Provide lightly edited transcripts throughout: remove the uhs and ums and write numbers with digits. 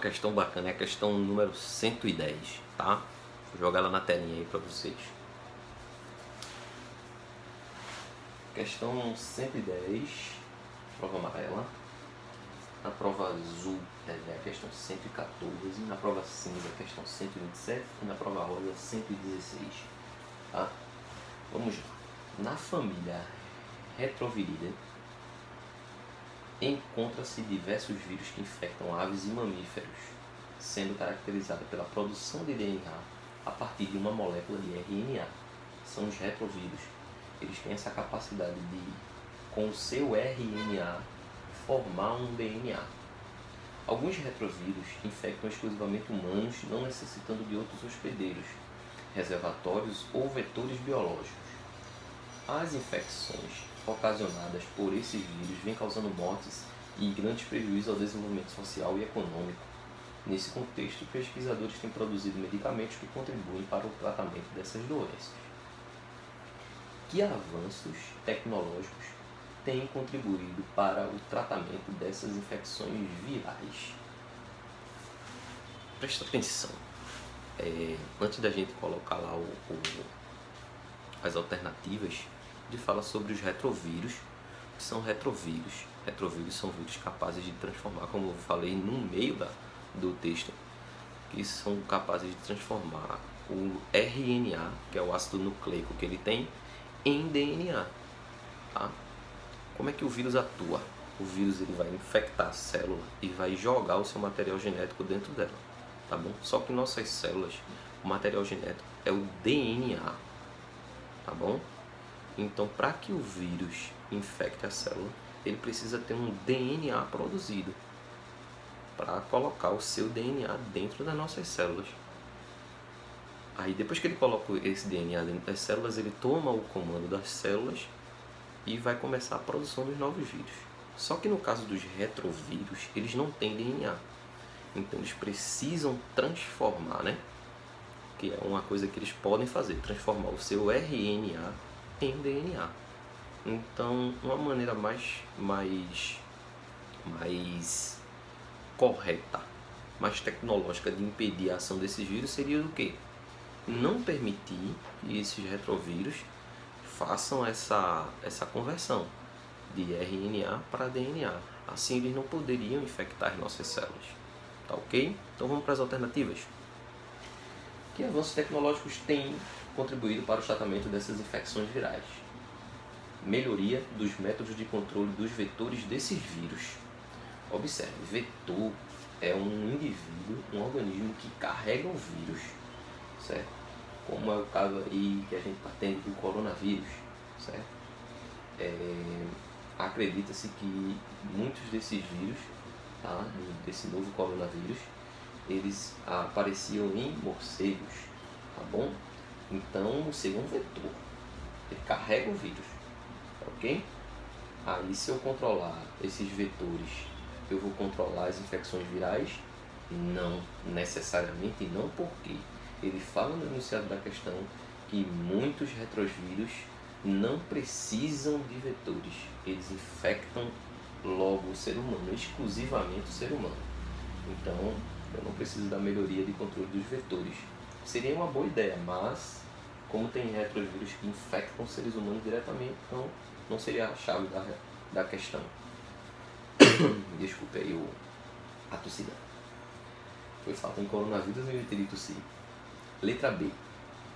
questão bacana, é a questão número 110, tá? Vou jogar ela na telinha aí para vocês. Questão 110, prova amarela. Na prova azul é a questão 114, na prova cinza questão 127 e na prova rosa 116, tá? Vamos lá. Na família Retroviridae encontra-se diversos vírus que infectam aves e mamíferos, sendo caracterizada pela produção de DNA a partir de uma molécula de RNA. São os retrovírus. Eles têm essa capacidade de, com o seu RNA, formar um DNA. Alguns retrovírus infectam exclusivamente humanos, não necessitando de outros hospedeiros, reservatórios ou vetores biológicos. As infecções ocasionadas por esses vírus vêm causando mortes e grandes prejuízos ao desenvolvimento social e econômico. Nesse contexto, pesquisadores têm produzido medicamentos que contribuem para o tratamento dessas doenças. Que avanços tecnológicos têm contribuído para o tratamento dessas infecções virais? Presta atenção. Antes da gente colocar lá as alternativas, de fala sobre os retrovírus, que são retrovírus. Retrovírus são vírus capazes de transformar, como eu falei no meio do texto, que são capazes de transformar o RNA, que é o ácido nucleico que ele tem, em DNA. Tá? Como é que o vírus atua? O vírus ele vai infectar a célula e vai jogar o seu material genético dentro dela. Tá bom? Só que nossas células, o material genético é o DNA. Tá bom? Então, para que o vírus infecte a célula, ele precisa ter um DNA produzido para colocar o seu DNA dentro das nossas células. Aí, depois que ele coloca esse DNA dentro das células, ele toma o comando das células e vai começar a produção dos novos vírus. Só que no caso dos retrovírus, eles não têm DNA. Então, eles precisam transformar, né? Que é uma coisa que eles podem fazer, transformar o seu RNA em DNA. Então, uma maneira mais correta, mais tecnológica de impedir a ação desses vírus seria o quê? Não permitir que esses retrovírus façam essa conversão de RNA para DNA. Assim, eles não poderiam infectar as nossas células. Tá ok? Então, vamos para as alternativas. Que avanços tecnológicos têm contribuído para o tratamento dessas infecções virais? Melhoria dos métodos de controle dos vetores desses vírus. Observe, vetor é um indivíduo, um organismo que carrega o vírus, certo? Como é o caso aí que a gente está tendo do coronavírus, certo? Acredita-se que muitos desses vírus, tá, desse novo coronavírus, eles apareciam em morcegos, tá bom? Então, o morcego é um vetor, ele carrega o vírus, ok? Aí, se eu controlar esses vetores, eu vou controlar as infecções virais? Não necessariamente, não, porque ele fala no enunciado da questão que muitos retrovírus não precisam de vetores, eles infectam logo o ser humano, exclusivamente o ser humano. Então, eu não preciso da melhoria de controle dos vetores. Seria uma boa ideia, mas como tem retrovírus que infectam seres humanos diretamente, então não seria a chave da questão. Desculpe aí a tossida. Foi falta em coronavírus e eu teria que tossir. Letra B.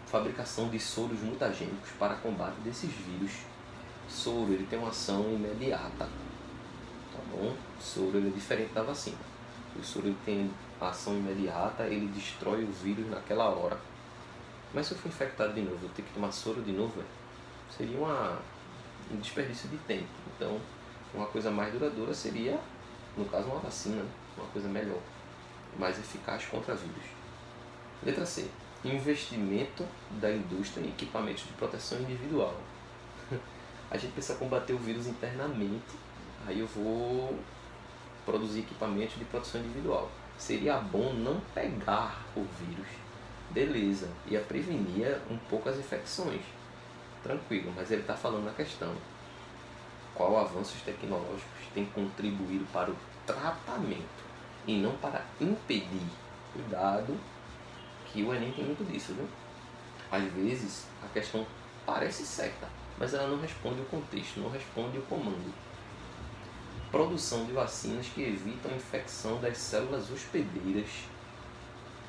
Fabricação de soros mutagênicos para combate desses vírus. Soro, ele tem uma ação imediata. Tá bom? O soro ele é diferente da vacina. O soro ele tem ação imediata, ele destrói o vírus naquela hora. Mas se eu for infectado de novo, eu ter que tomar soro de novo, seria um desperdício de tempo. Então, uma coisa mais duradoura seria, no caso, uma vacina, uma coisa melhor, mais eficaz contra vírus. Letra C. Investimento da indústria em equipamentos de proteção individual. A gente precisa combater o vírus internamente, aí eu vou produzir equipamentos de proteção individual. Seria bom não pegar o vírus, beleza, ia prevenir um pouco as infecções, tranquilo, mas ele está falando na questão: qual avanços tecnológicos tem contribuído para o tratamento? e não para impedir. Cuidado, que o Enem tem muito disso, viu? Às vezes a questão parece certa, mas ela não responde o contexto, não responde o comando. Produção de vacinas que evitam a infecção das células hospedeiras.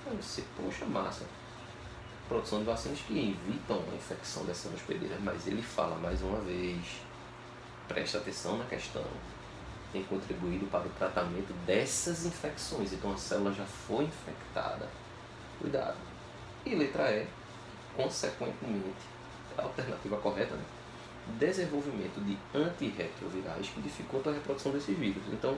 Aí você, poxa, massa. Produção de vacinas que evitam a infecção das células hospedeiras, mas ele fala mais uma vez, presta atenção na questão, tem contribuído para o tratamento dessas infecções, então a célula já foi infectada. Cuidado. E letra E, consequentemente, a alternativa correta, né? Desenvolvimento de antirretrovirais que dificultam a reprodução desses vírus. Então,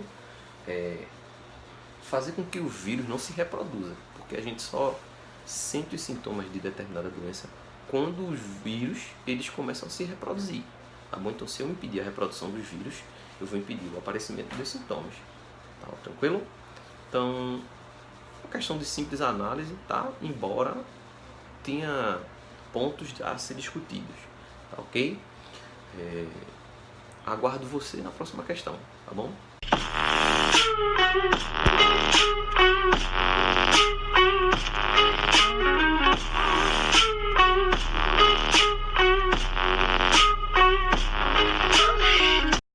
fazer com que o vírus não se reproduza, porque a gente só sente os sintomas de determinada doença quando os vírus eles começam a se reproduzir. Tá bom? Então, se eu impedir a reprodução dos vírus, eu vou impedir o aparecimento dos sintomas. Tá, tranquilo? Então, a questão de simples análise, tá? Embora tenha pontos a ser discutidos, tá ok? Aguardo você na próxima questão, tá bom?